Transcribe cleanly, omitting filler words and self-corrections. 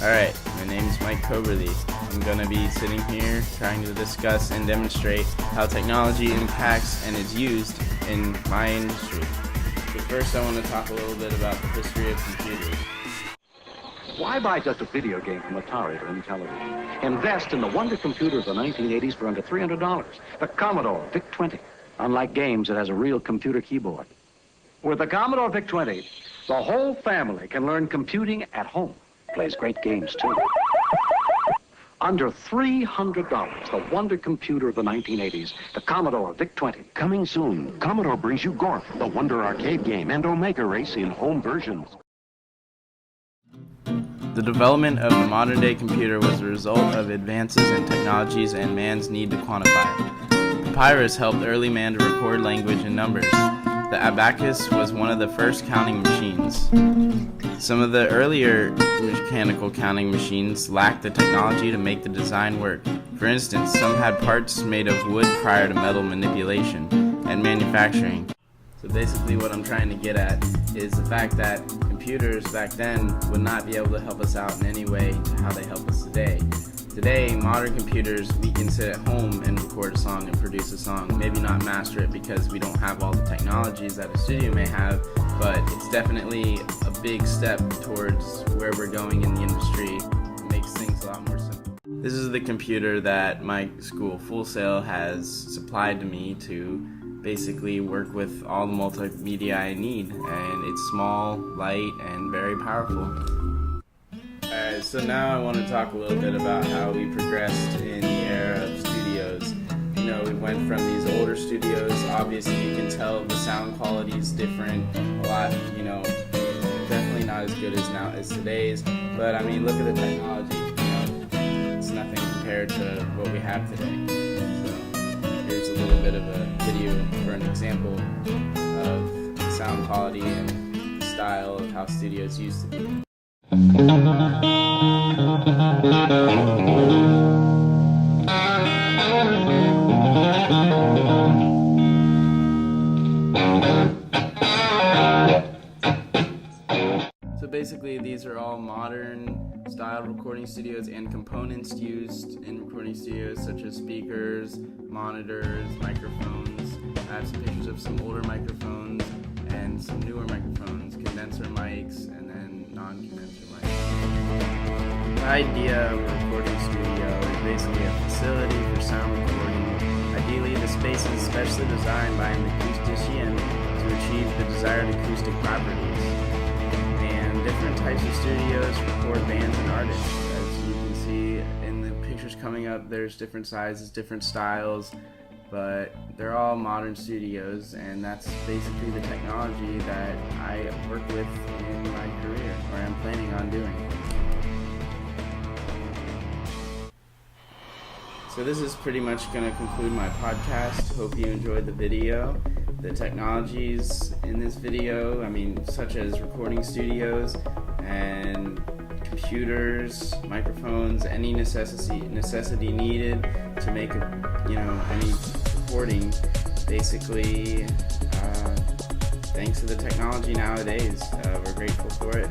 Alright, my name is Mike Coberly. I'm going to be sitting here trying to discuss and demonstrate how technology impacts and is used in my industry. But first I want to talk a little bit about the history of computers. Why buy just a video game from Atari or Intellivision? Invest in the wonder computer of the 1980s for under $300. The Commodore VIC-20. Unlike games, it has a real computer keyboard. With the Commodore VIC-20, the whole family can learn computing at home. Plays great games, too. Under $300, the wonder computer of the 1980s, the Commodore VIC-20. Coming soon, Commodore brings you Gorf, the Wonder arcade game, and Omega Race in home versions. The development of the modern-day computer was a result of advances in technologies and man's need to quantify. Papyrus helped early man to record language and numbers. The abacus was one of the first counting machines. Some of the earlier mechanical counting machines lacked the technology to make the design work. For instance, some had parts made of wood prior to metal manipulation and manufacturing. So basically what I'm trying to get at is the fact that computers back then would not be able to help us out in any way to how they help us today. Today, modern computers, we can sit at home and record a song and produce a song. Maybe not master it because we don't have all the technologies that a studio may have, but it's definitely a big step towards where we're going in the industry. It makes things a lot more simple. This is the computer that my school, Full Sail, has supplied to me to basically work with all the multimedia I need, and it's small, light, and very powerful. Alright, so now I want to talk a little bit about how we progressed in the era of studios. You know, we went from these older studios, obviously you can tell the sound quality is different, a lot, you know, definitely not as good as today's, but I mean, look at the technology, you know, it's nothing compared to what we have today. So, here's a little bit of a video for an example of the sound quality and style of how studios used to be. So basically these are all modern style recording studios and components used in recording studios such as speakers, monitors, microphones. I have some pictures of some older microphones and some newer microphones, condenser mics, and then non-condenser mics. The idea of a recording studio is basically a facility for sound recording. Ideally, the space is specially designed by an acoustician to achieve the desired acoustic properties. And different types of studios record bands and artists. As you can see in the pictures coming up, there's different sizes, different styles, but they're all modern studios, and that's basically the technology that I work with in my career, or I'm planning on doing. So this is pretty much going to conclude my podcast. Hope you enjoyed the video. The technologies in this video, I mean, such as recording studios and computers, microphones, any necessity needed to make any recording, basically thanks to the technology nowadays. We're grateful for it.